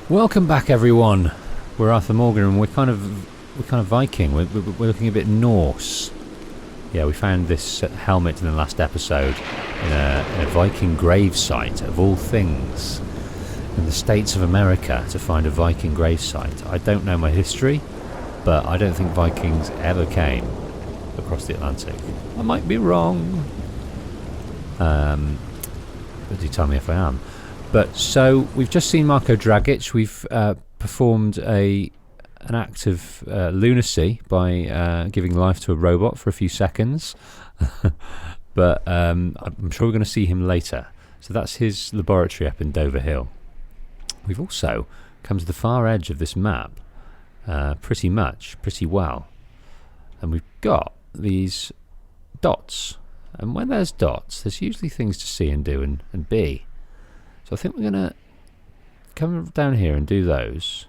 Welcome back, everyone. We're Arthur Morgan, and we're kind of Viking. We're looking a bit Norse. Yeah, we found this helmet in the last episode in a Viking gravesite, of all things, in the States of America, to find a Viking gravesite. I don't know my history, but I don't think Vikings ever came across the Atlantic. I might be wrong. But do tell me if I am. But so we've just seen Marko Dragic. We've performed an act of lunacy by giving life to a robot for a few seconds. But I'm sure we're going to see him later. So that's his laboratory up in Dover Hill. We've also come to the far edge of this map, pretty well. And we've got these dots. And when there's dots, there's usually things to see and do and be. So I think we're going to come down here and do those.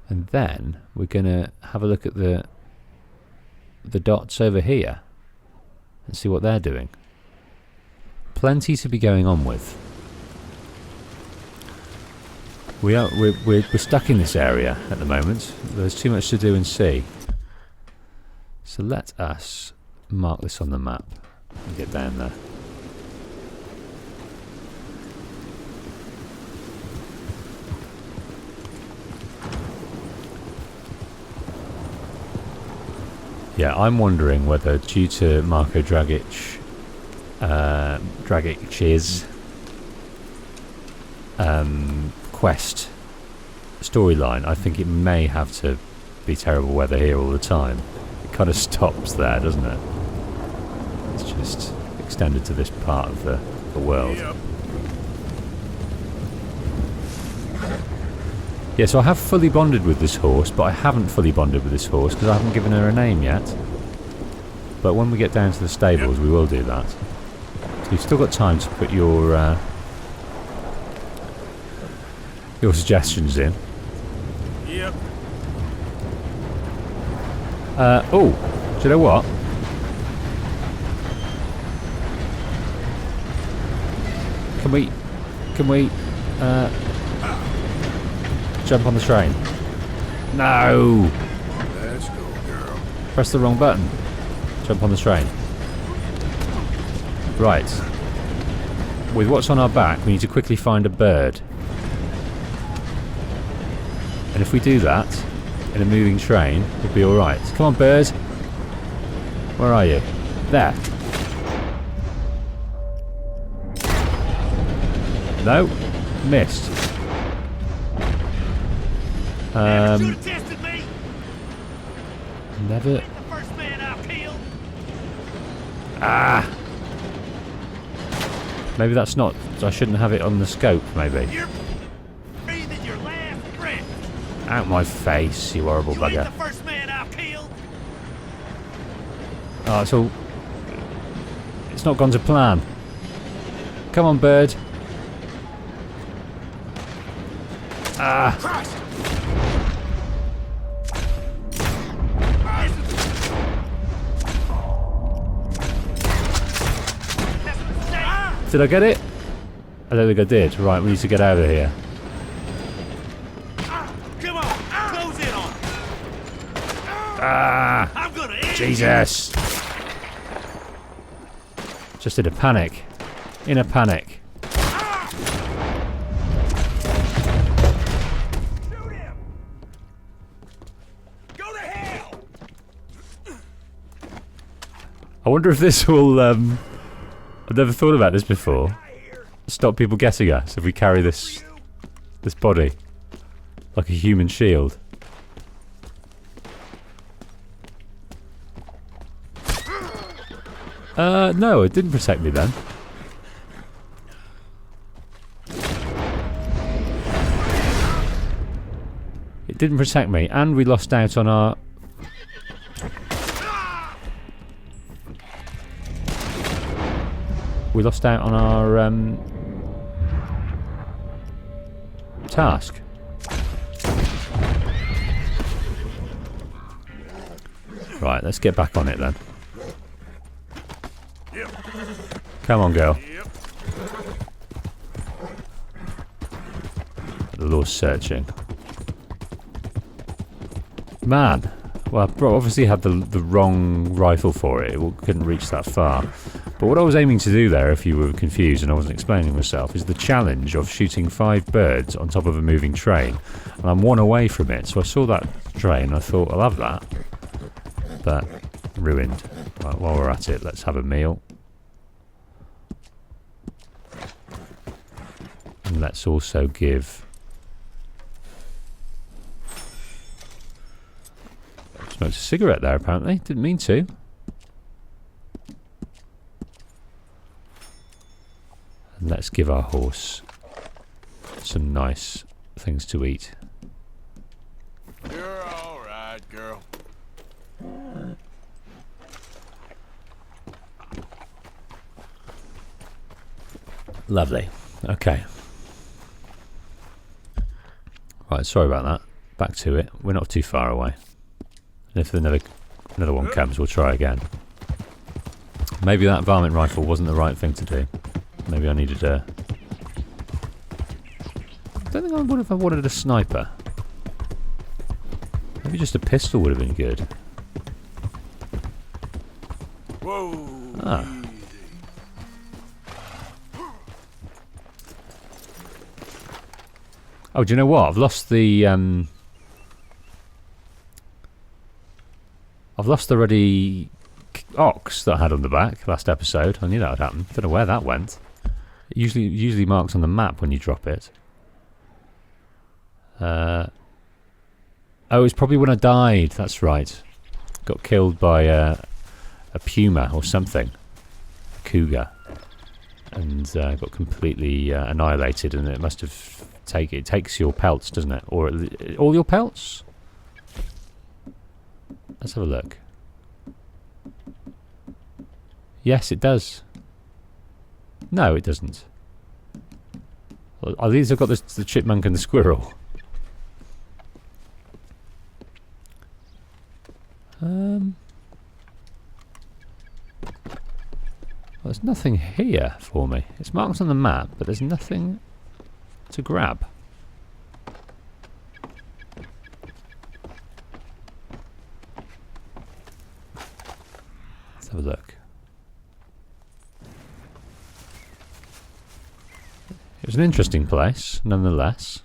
And then we're going to have a look at the dots over here and see what they're doing. Plenty to be going on with. We're stuck in this area at the moment. There's too much to do and see. So let us mark this on the map and get down there. Yeah, I'm wondering whether, due to Marko Dragic's quest storyline, I think it may have to be terrible weather here all the time. It kind of stops there, doesn't it? It's just extended to this part of the world. Yep. Yeah, so I have fully bonded with this horse, but I haven't fully bonded with this horse because I haven't given her a name yet. But when we get down to the stables, we will do that. So you've still got time to put your suggestions in. Yep. Oh, do you know what? Can we jump on the train? No! Let's go, girl. Press the wrong button. Jump on the train. Right. With what's on our back, we need to quickly find a bird. And if we do that in a moving train, we'll be alright. Come on, bird. Where are you? There. No. Missed. Never. Ah. Maybe that's not. I shouldn't have it on the scope. Maybe. You're breathing your last breath. Out my face, you horrible bugger. You ain't the first man I've killed. Oh, it's all. It's not gone to plan. Come on, bird. Ah. Christ. Did I get it? I don't think I did. Right, we need to get out of here. Come on, close in on. Ah! I'm gonna end Jesus! Just in a panic. In a panic. Shoot him. Go to hell. I wonder if this will, I've never thought about this before. Stop people getting us if we carry this body like a human shield. No, it didn't protect me then. It didn't protect me, and we lost out on our... We lost out on our task. Right, let's get back on it then. Yep. Come on, girl. Yep. the Lord's searching. Man. Well, I obviously had the wrong rifle for it. It couldn't reach that far. But what I was aiming to do there, if you were confused and I wasn't explaining myself, is the challenge of shooting 5 birds on top of a moving train. And I'm 1 away from it. So I saw that train and I thought, I'll have that. But ruined. Right, while we're at it, let's have a meal. And let's also give... Smoked a cigarette there, apparently. Didn't mean to. And let's give our horse some nice things to eat. You're all right, girl. Lovely. Okay. Right, sorry about that. Back to it. We're not too far away. And if another one comes, we'll try again. Maybe that varmint rifle wasn't the right thing to do. Maybe I needed a... I don't think I would have wanted a sniper. Maybe just a pistol would have been good. Whoa. Ah. Oh, do you know what? I've lost the ruddy ox that I had on the back last episode. I knew that would happen. Don't know where that went. It usually marks on the map when you drop it. Oh, it's probably when I died. That's right. Got killed by a puma or something. Cougar. And got completely annihilated, and it must have it takes your pelts, doesn't it? Or all your pelts? Let's have a look. Yes, it does. No, it doesn't. At least I've got the chipmunk and the squirrel. Well, there's nothing here for me. It's marked on the map, but there's nothing to grab. Let's have a look. It was an interesting place, nonetheless.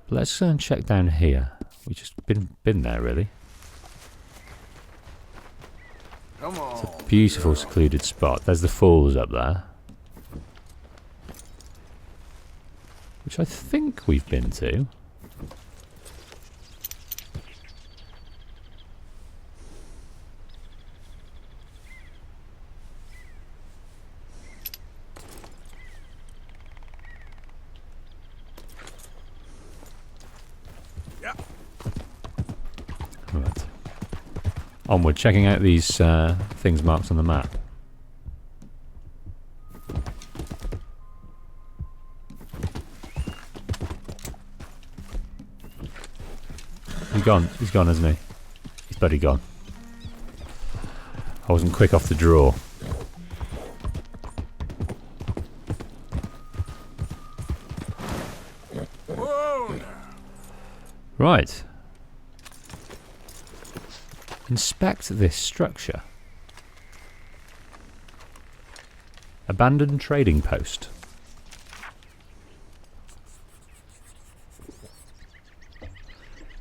But let's go and check down here. We've just been there, really. Come on. It's a beautiful, secluded spot. There's the falls up there, which I think we've been to. Yeah. Right. Onward, checking out these things marked on the map. He's gone, isn't he? He's bloody gone. I wasn't quick off the draw. Whoa. Right. Inspect this structure. Abandoned trading post.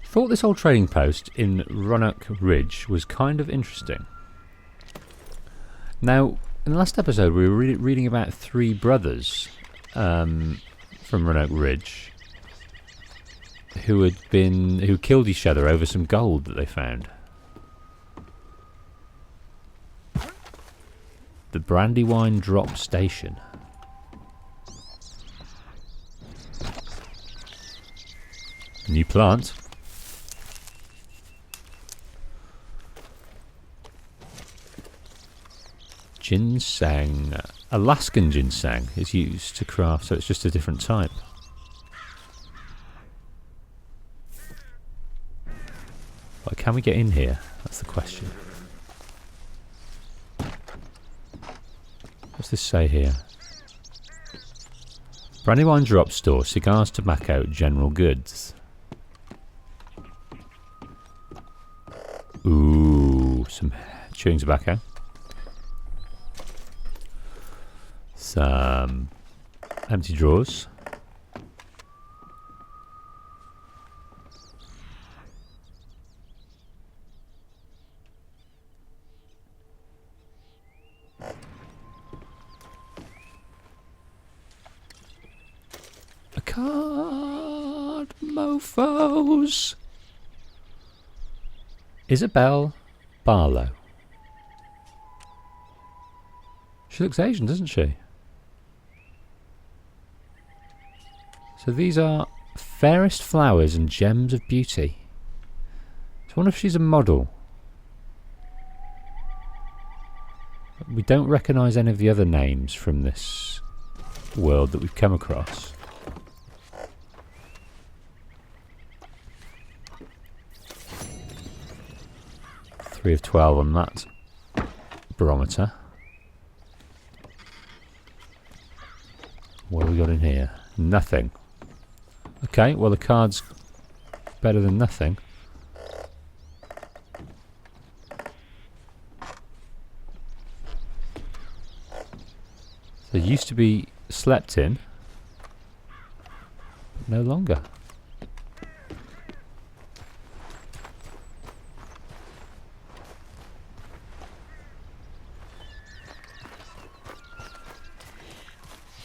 Thought this old trading post in Roanoke Ridge was kind of interesting. Now, in the last episode we were reading about 3 brothers from Roanoke Ridge who killed each other over some gold that they found. The Brandywine Drop Station. New plant. Ginseng. Alaskan ginseng is used to craft, so it's just a different type. But can we get in here? That's the question. What's this say here? Brandywine Drop Store. Cigars, tobacco, general goods. Ooh, some chewing tobacco. Some empty drawers. A card, mofos. Isabel Barlow. She looks Asian, doesn't she? So these are fairest flowers and gems of beauty. So I wonder if she's a model. We don't recognise any of the other names from this world that we've come across. Three of 12 on that barometer. What have we got in here? Nothing. Okay, well the card's better than nothing. So it used to be slept in, but no longer.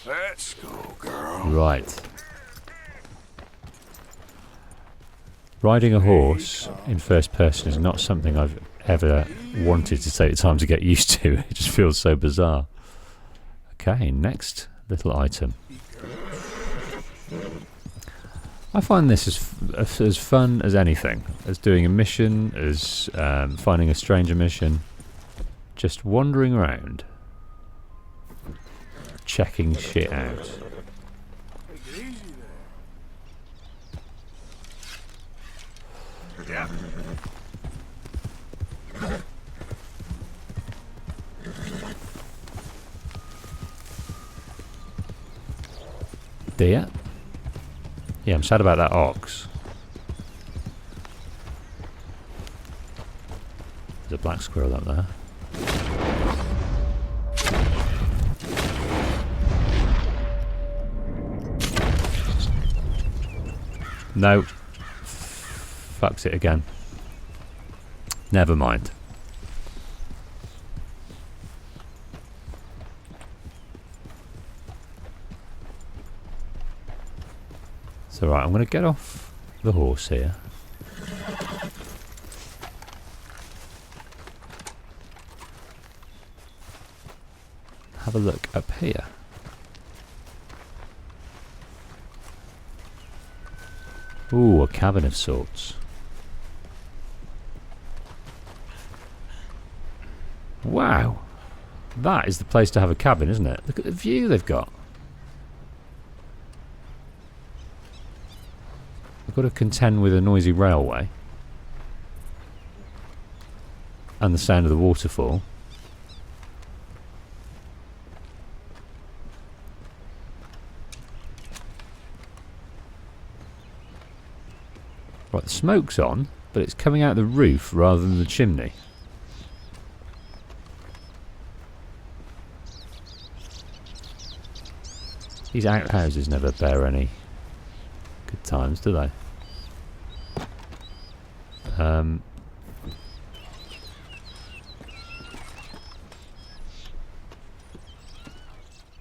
Let's go, girl. Right. Riding a horse in first person is not something I've ever wanted to take the time to get used to. It just feels so bizarre. Okay, next little item. I find this as fun as anything. As doing a mission, as finding a stranger mission. Just wandering around. Checking shit out. Take it easy there. Yeah. Deer? Yeah, I'm sad about that ox. There's a black squirrel up there. No. Fucks it again. Never mind. So right, I'm going to get off the horse here. Have a look up here. Ooh, a cabin of sorts. Wow. That is the place to have a cabin, isn't it? Look at the view they've got. I've got to contend with a noisy railway. And the sound of the waterfall. Right, the smoke's on, but it's coming out the roof rather than the chimney. These outhouses never bear any good times, do they?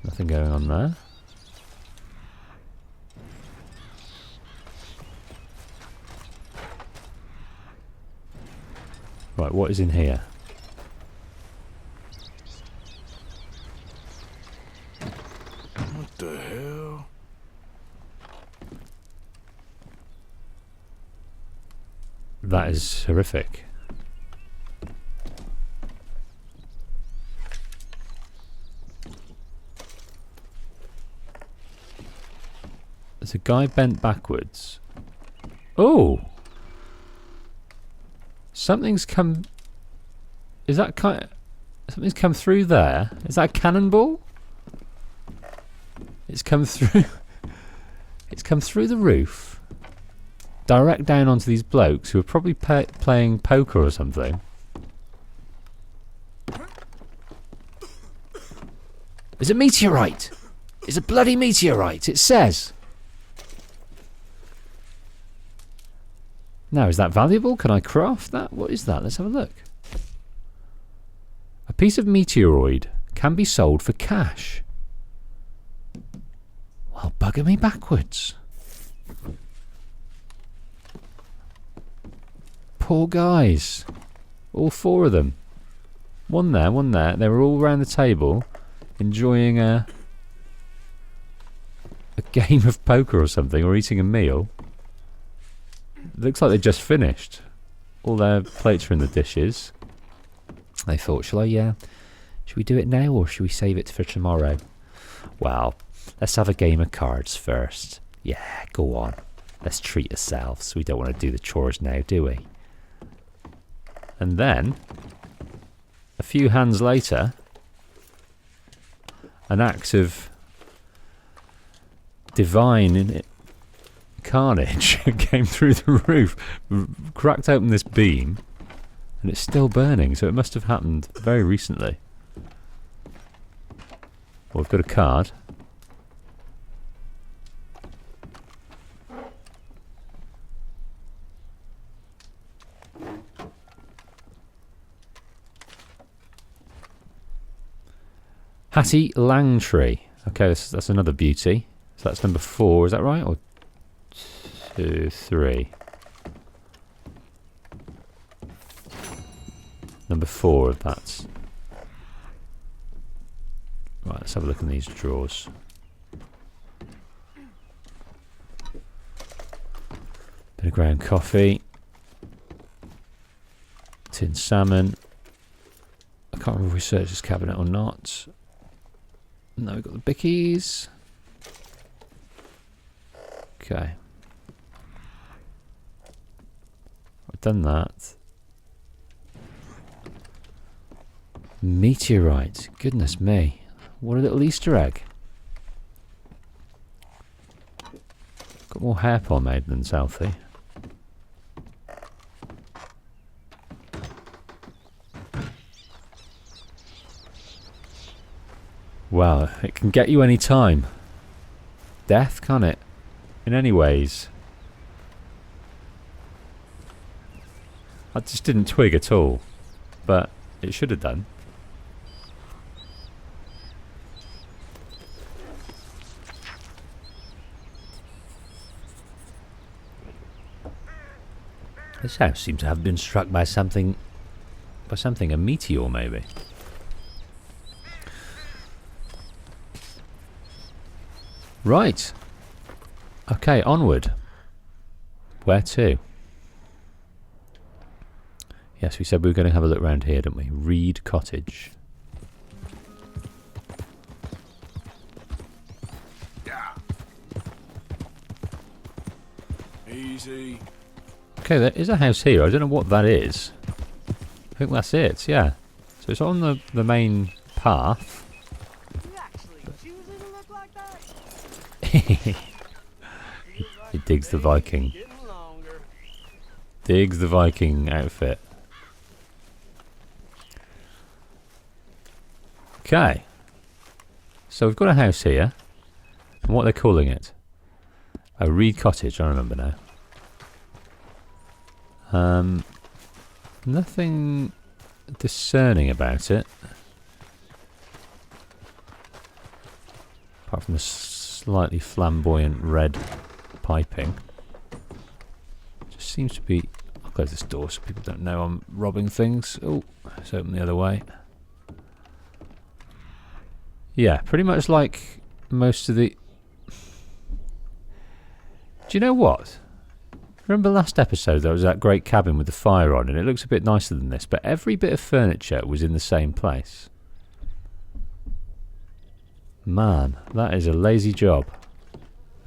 Nothing going on there. Right, what is in here? What the hell? That is horrific. There's a guy bent backwards. Oh! Something's come... Is that kind... Something's come through there? Is that a cannonball? It's come through... It's come through the roof, direct down onto these blokes who are probably playing poker or something. It's a meteorite! It's a bloody meteorite, it says! Now, is that valuable? Can I craft that? What is that? Let's have a look. A piece of meteoroid can be sold for cash. Well, bugger me backwards. Poor guys. All four of them. One there, one there. They were all around the table enjoying a game of poker or something, or eating a meal. Looks like they just finished. All their plates are in the dishes. They thought, should we do it now or should we save it for tomorrow? Well, let's have a game of cards first. Yeah, go on. Let's treat ourselves. We don't want to do the chores now, do we? And then, a few hands later, an act of divine carnage came through the roof, cracked open this beam, and it's still burning, so it must have happened very recently. Well, we've got a card. Hattie Langtree. Okay, that's another beauty. So that's number 4, is that right? Or 2, 3. Number 4 of that. Right, let's have a look in these drawers. Bit of ground coffee. Tin salmon. I can't remember if we searched this cabinet or not. No, we've got the bickies. Okay. I've done that. Meteorite. Goodness me. What a little Easter egg. Got more hair pomade than Southie. Wow, it can get you any time. Death, can't it? In any ways. I just didn't twig at all. But it should have done. This house seems to have been struck by something, a meteor maybe. Right. Okay, onward. Where to? Yes, we said we were going to have a look around here, didn't we? Reed Cottage. Easy. Okay, there is a house here. I don't know what that is. I think that's it, yeah. So it's on the main path. He digs the Viking. Digs the Viking outfit. Okay. So we've got a house here. And what they're calling it? A Reed Cottage, I remember now. Nothing discerning about it. Apart from the slightly flamboyant red piping. Just seems to be... I'll close this door so people don't know I'm robbing things. Oh, let's open the other way. Yeah, pretty much like most of the... Do you know what? Remember last episode there was that great cabin with the fire on, and it looks a bit nicer than this, but every bit of furniture was in the same place. Man, that is a lazy job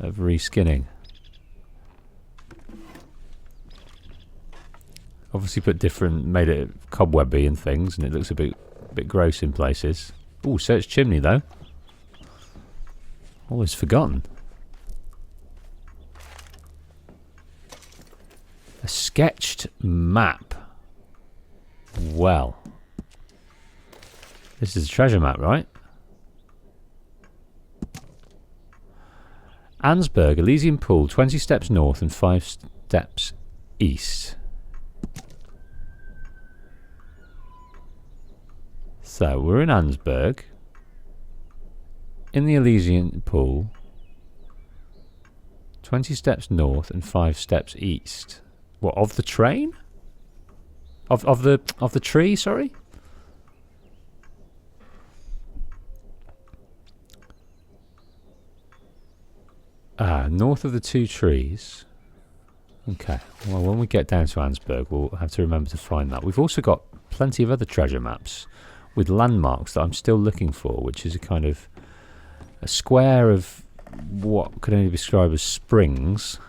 of reskinning. Obviously put different, made it cobwebby and things, and it looks a bit gross in places. Ooh, search chimney though. Always forgotten. A sketched map. Well. This is a treasure map, right? Ansberg, Elysian Pool, 20 steps north and 5 steps east. So, we're in Ansberg. In the Elysian Pool. 20 steps north and 5 steps east. What, of the train? Of the tree, sorry? North of the 2 trees. Okay, well, when we get down to Ansberg, we'll have to remember to find that. We've also got plenty of other treasure maps with landmarks that I'm still looking for, which is a kind of a square of what could only be described as springs,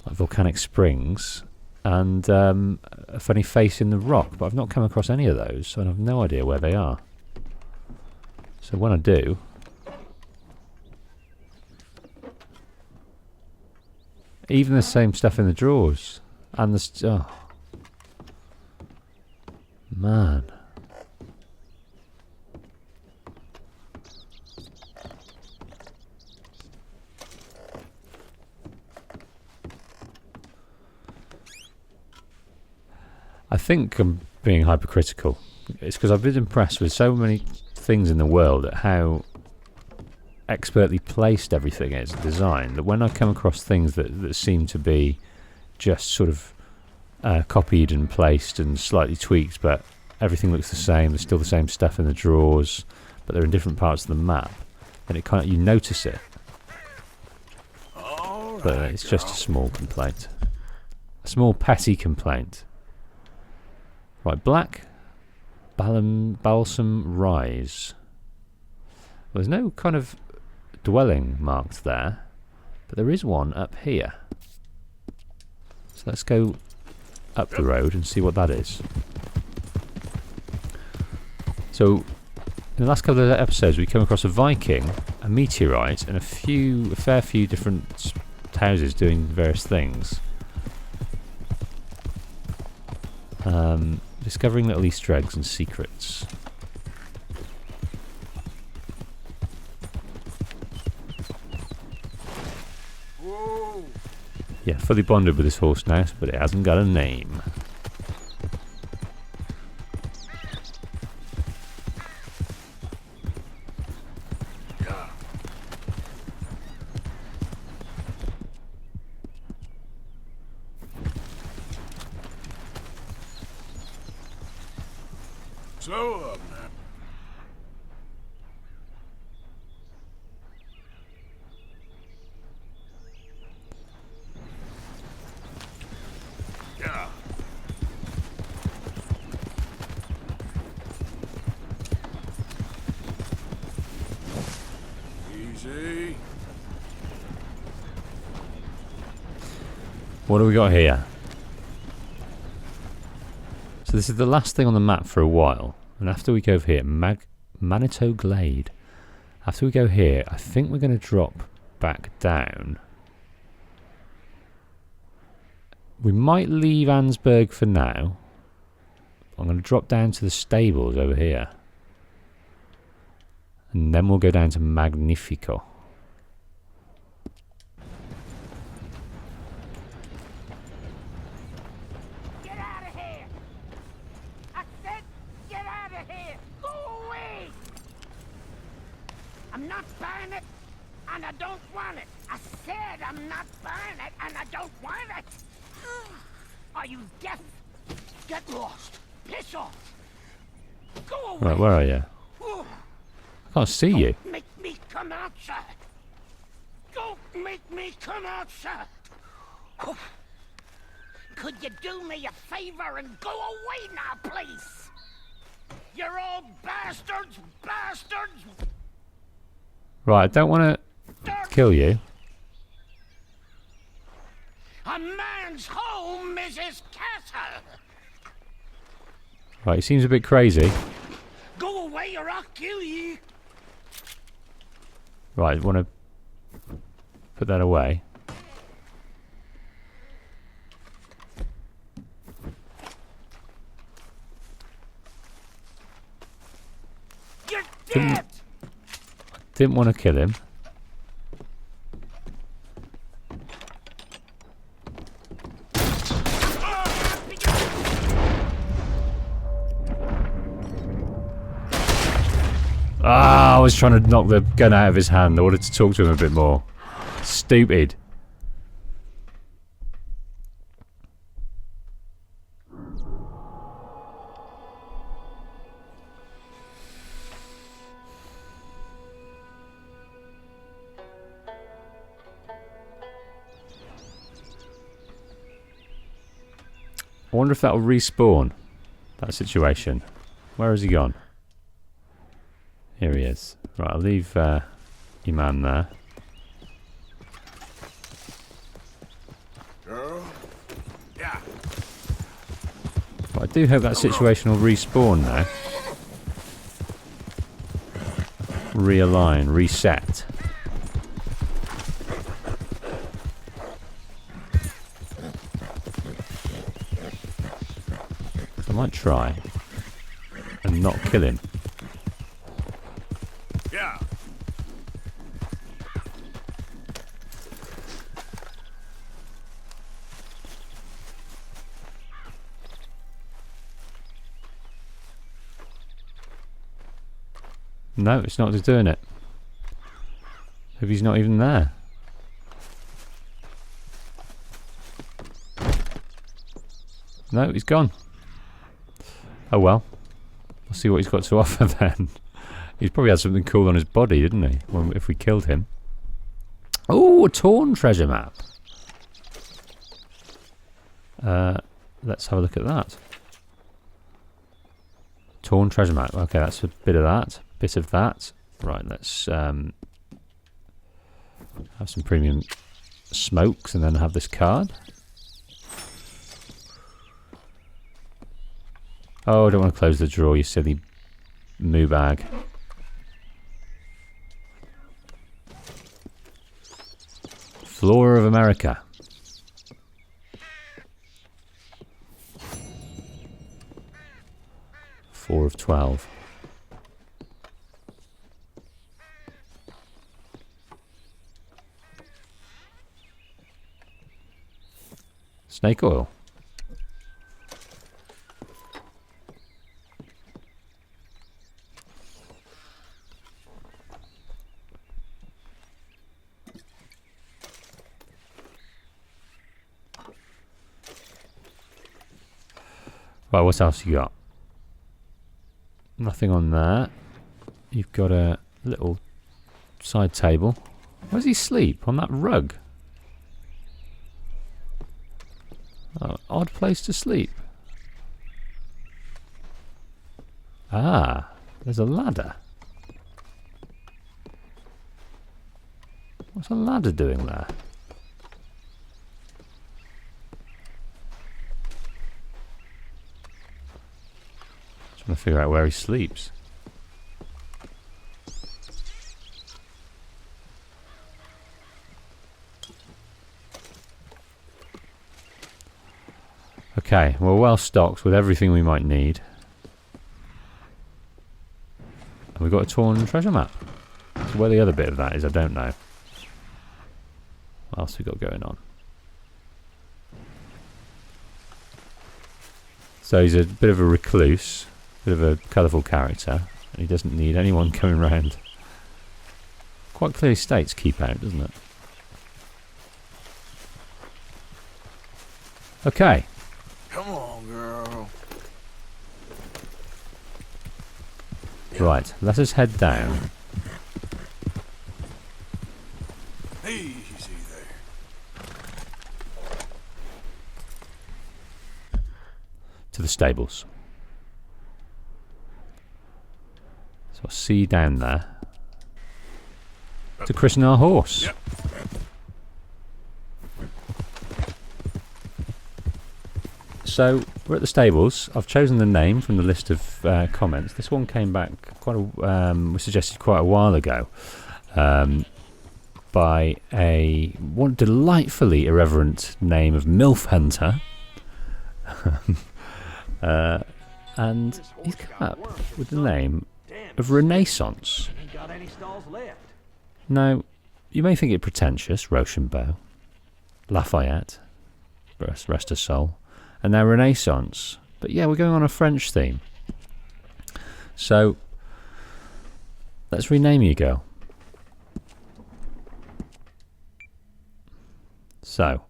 like volcanic springs, and a funny face in the rock, but I've not come across any of those, and I've no idea where they are. So when I do, even the same stuff in the drawers, and the oh man. I think I'm being hypercritical. It's because I've been impressed with so many things in the world at how expertly placed everything is designed, that when I come across things that seem to be just sort of copied and placed and slightly tweaked, but everything looks the same, there's still the same stuff in the drawers, but they're in different parts of the map, and it kind of, you notice it. But it's just a small complaint. A small petty complaint. Right, Black Balsam Rise. Well, there's no kind of dwelling marked there, but there is one up here. So let's go up the road and see what that is. So, in the last couple of episodes, we come across a Viking, a meteorite, and a fair few different houses doing various things. Discovering little Easter eggs and secrets. Whoa. Yeah, fully bonded with this horse now, but it hasn't got a name. Slow up now. Yeah. Easy. What do we got here? So this is the last thing on the map for a while. And after we go over here, Manitou Glade. After we go here, I think we're going to drop back down. We might leave Ansberg for now. I'm going to drop down to the stables over here. And then we'll go down to Magnifico. Get out of here! I said get out of here! Go away! I'm not buying it, and I don't want it. I said I'm not buying it, and I don't want it. Are you deaf? Get lost. Piss off. Go away. Right, where are you? I can't see you. Don't make me come outside. Don't make me come outside. Could you do me a favor and go away now, please? You're all bastards, bastards. Right, I don't want to kill you. A man's home is his castle. Right, he seems a bit crazy. Go away or I'll kill you. Right, want to put that away. Didn't want to kill him. Ah, I was trying to knock the gun out of his hand. I wanted to talk to him a bit more. Stupid. I wonder if that'll respawn that situation. Where has he gone? Here he is. Right, I'll leave your man there. Girl? Yeah. But I do hope that situation will respawn now. Realign, reset. I might try and not kill him. Yeah. No, it's not just doing it. If he's not even there. No, he's gone. Oh well. We'll see what he's got to offer then. He's probably had something cool on his body, didn't he? When, if we killed him. Oh, a torn treasure map. Let's have a look at that. Torn treasure map. Okay, that's a bit of that. Bit of that. Right, let's have some premium smokes and then have this card. Oh, I don't want to close the drawer, you silly moo bag. Flora of America. Four of 12. Snake oil. Right, what else you got? Nothing on there. You've got a little side table. Where does he sleep? On that rug? Oh, odd place to sleep. Ah, there's a ladder. What's a ladder doing there? Trying to figure out where he sleeps. Okay, we're well stocked with everything we might need. And we've got a torn treasure map. So where the other bit of that is, I don't know. What else we got going on? So he's a bit of a recluse. Bit of a colourful character, and he doesn't need anyone coming round. Quite clearly states keep out, doesn't it? Okay. Come on, girl. Right, let us head down. Easy there. To the stables. So I'll see you down there. To christen our horse. Yep. So we're at the stables. I've chosen the name from the list of comments. This one came back was suggested quite a while ago by one delightfully irreverent name of Milf Hunter. And he's come up with the name of Renaissance. Ain't got any stalls left. Now, you may think it pretentious, Rochambeau, Lafayette, rest her soul, and now Renaissance. But yeah, we're going on a French theme. So, let's rename you, girl. So,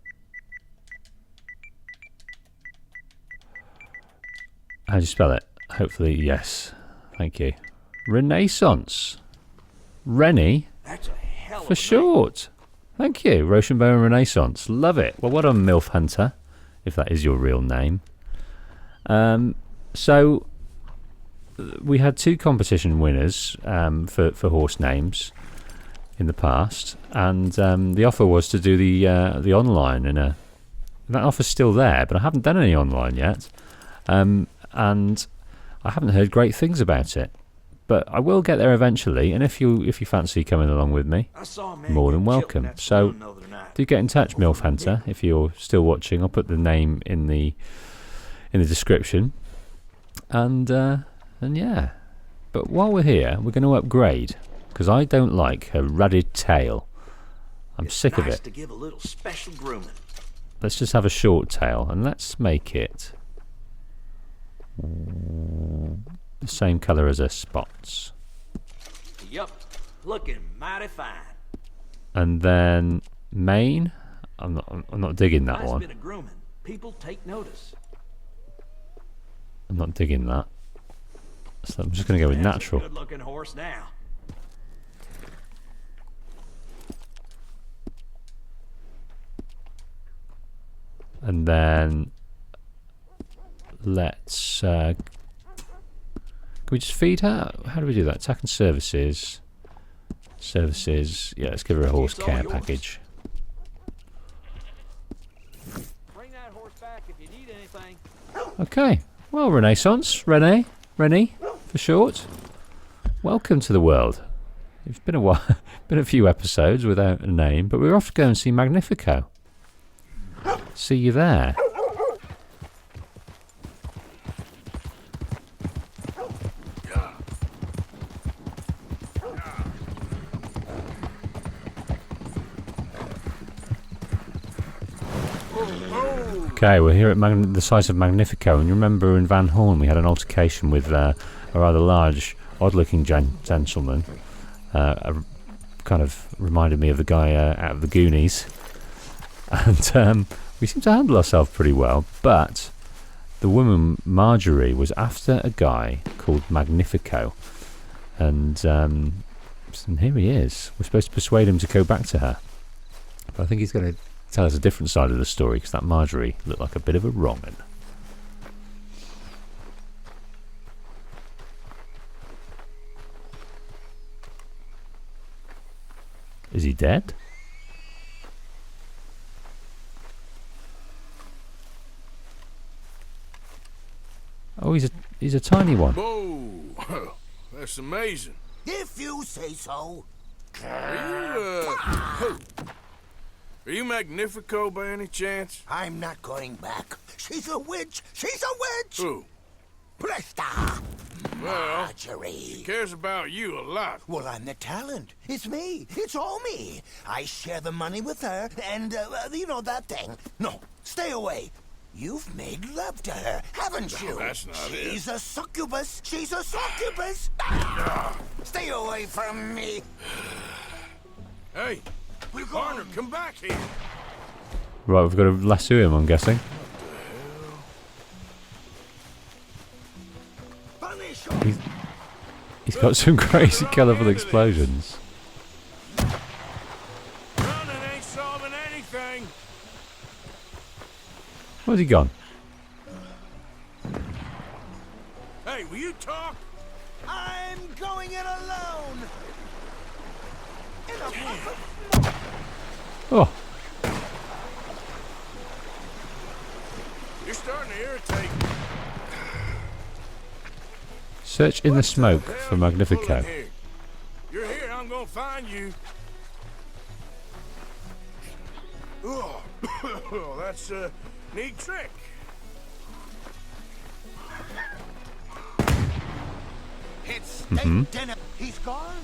how do you spell it? Hopefully, yes. Thank you. Renaissance. Rennie That's a hell of for a short. Thank you. Rochambeau and Renaissance. Love it. Well, what a MILF Hunter, if that is your real name. So, we had 2 competition winners for horse names in the past, and the offer was to do the online, and that offer's still there, but I haven't done any online yet, and I haven't heard great things about it, but I will get there eventually. And if you fancy coming along with me, I saw a man more than get killed in welcome. that So saloon the other night. do get in touch, MILF Hunter, if you're still watching. I'll put the name in the description, and yeah. But while we're here, we're going to upgrade, because I don't like her ratted tail. I'm It's sick of nice it. to give a little special grooming. Let's just have a short tail, and let's make it the same colour as her spots. Yup, looking mighty fine. And then mane. I'm not digging that Nice one. bit of grooming. People take notice. I'm not digging that. So I'm just going to go with That's natural. a good-looking horse now. And then let's can we just feed her? How do we do that? Attack and services. Yeah, let's give her a horse It's all care yours. package. Bring that horse back if you need anything. Okay. Well, Renaissance, Rennie for short. Welcome to the world. It's been a while, been a few episodes without a name, but we're off to go and see Magnifico. See you there. Okay, we're here at the site of Magnifico, and you remember in Van Horn we had an altercation with a rather large, odd-looking gentleman. Kind of reminded me of the guy out of the Goonies. And we seem to handle ourselves pretty well, but the woman Marjorie was after a guy called Magnifico, and here he is. We're supposed to persuade him to go back to her, but I think he's going to tell us a different side of the story, because that Marjorie looked like a bit of a wrong-un. Is he dead? Oh, he's a tiny one. Whoa, that's amazing. If you say so. Are you Magnifico by any chance? I'm not going back. She's a witch. She's a witch. Who? Presta. Well, Marjorie. cares about you a lot. Well, I'm the talent. It's me. It's all me. I share the money with her, and, you know that thing. No, stay away. You've made love to her, haven't you? that's not it. She's a succubus. She's a succubus. Ah! Stay away from me. Hey, partner, come back here. Right, we've got to lasso him, I'm guessing. Punish her. He's got some crazy colourful explosions. Running ain't solving anything. Where's he gone? Hey, will you talk? I'm going it alone. Oh, You're starting to irritate me. search in the smoke Hell, for you Magnifico. pulling here? You're here, I'm gonna find you. Oh, that's a neat trick. It's steak dinner. He's gone.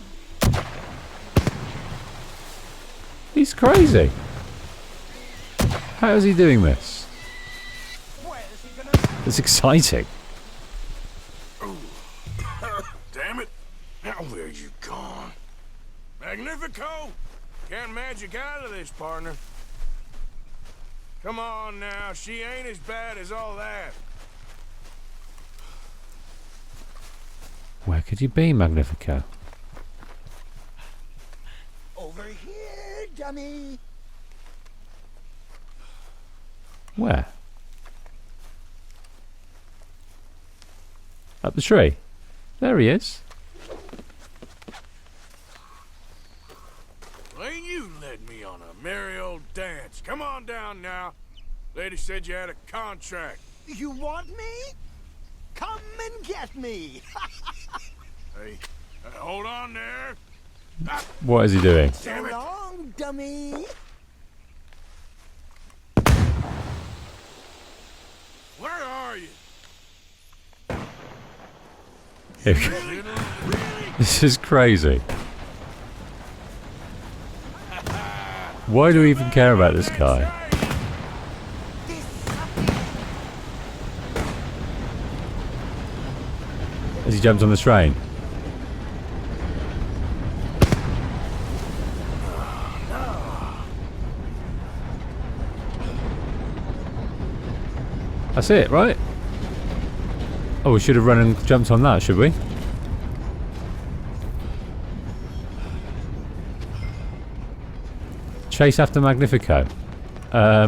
He's crazy. How is he doing this? Where is he gonna... It's exciting. Damn it. Now where you gone? Magnifico! Can't magic out of this, partner. Come on now, she ain't as bad as all that. Where could you be, Magnifico? Over here, dummy. Where? Up the tree. There he is. Well, you led me on a merry old dance. Come on down now. Lady said you had a contract. You want me? Come and get me. Hey, hold on there. What is he doing? So Damn it. long, dummy. Where are you? This is crazy. Why do we even care about this guy? As he jumps on the train. That's it, right? Oh, we should have run and jumped on that, should we? Chase after Magnifico. I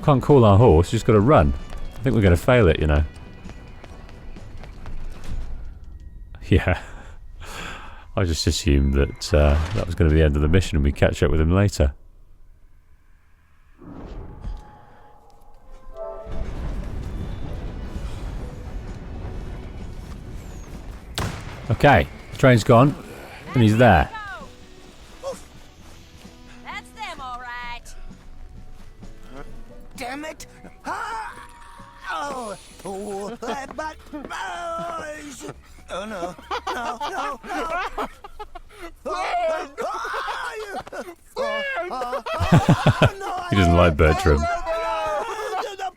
can't call our horse, just got to run. I think we're going to fail it, you know. Yeah. I just assumed that that was going to be the end of the mission and we'd catch up with him later. Okay, the train's gone, and he's there. That's them, all right. Damn it. Ah! Oh, oh, but oh no, no, no, no. He doesn't like Bertram.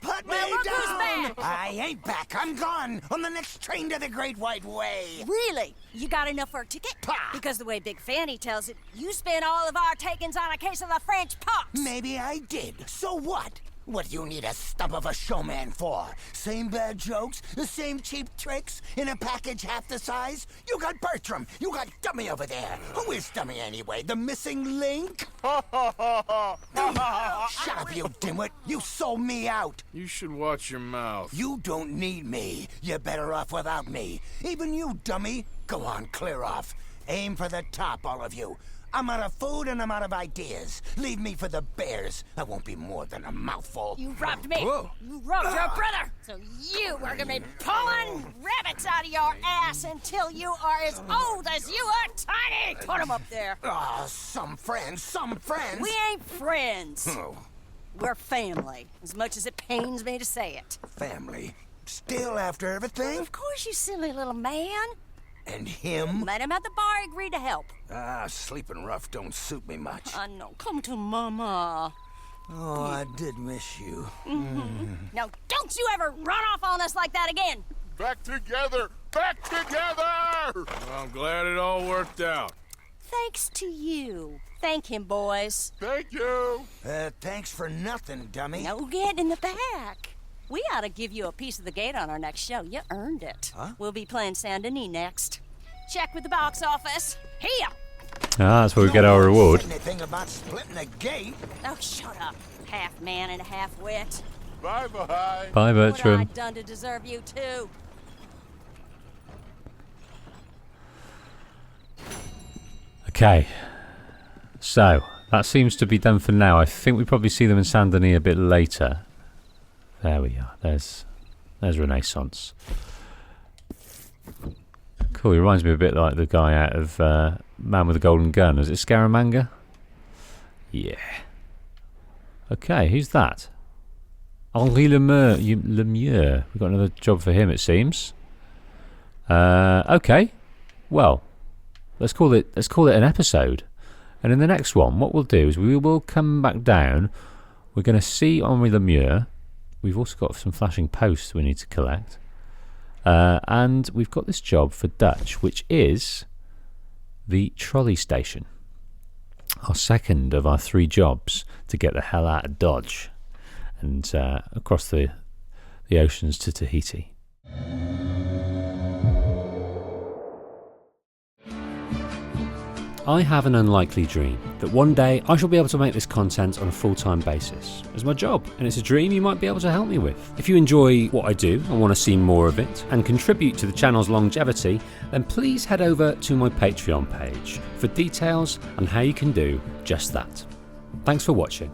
Put me down. I ain't back. I'm gone on the next train to the Great White Way. Really? You got enough for a ticket? Because the way Big Fanny tells it, you spent all of our takings on a case of the French pox. Maybe I did. So what? What do you need a stump of a showman for? Same bad jokes? The same cheap tricks? In a package half the size? You got Bertram. You got Dummy over there. Who is Dummy anyway? The missing link? Shut up, you dimwit. You sold me out. You should watch your mouth. You don't need me. You're better off without me. Even you, Dummy. Go on, clear off. Aim for the top, all of you. I'm out of food and I'm out of ideas. Leave me for the bears. I won't be more than a mouthful. You robbed me. Whoa. You robbed your brother. So you are gonna be pulling rabbits out of your ass until you are as old as you are tiny. Put them up there. Ah, some friends, some friends. We ain't friends. Oh, We're family, as much as it pains me to say it. family. Still after everything? Of course, you silly little man. And him? Met him at the bar, agreed to help. Ah, sleeping rough don't suit me much. I know. Come to Mama. Oh, I did miss you. Now, don't you ever run off on us like that again. Back together! Back together! Well, I'm glad it all worked out. Thanks to you. Thank him, boys. Thank you! Thanks for nothing, dummy. Now get in the back. We ought to give you a piece of the gate on our next show. You earned it. Huh? We'll be playing Saint Denis next. Check with the box office. Here. Ah, that's where we get our reward. Said anything about splitting the gate? Oh, shut up. Half man and half wit. Bye-bye. Bye, What have I Bertram. done to deserve you, too? Okay, so that seems to be done for now. I think we probably see them in Saint Denis a bit later. There we are. There's Renaissance. Cool. He reminds me a bit like the guy out of Man with the Golden Gun. Is it Scaramanga? Yeah. Okay, who's that? Henri Lemieux. We've got another job for him, it seems. Okay. Well, let's call it an episode. And in the next one, what we'll do is we will come back down. We're going to see Henri Lemieux. We've also got some flashing posts we need to collect. And we've got this job for Dutch, which is the trolley station. Our second of our 3 jobs to get the hell out of Dodge and across the oceans to Tahiti. I have an unlikely dream that one day I shall be able to make this content on a full-time basis as my job, and it's a dream you might be able to help me with. If you enjoy what I do and want to see more of it and contribute to the channel's longevity, then please head over to my Patreon page for details on how you can do just that. Thanks for watching.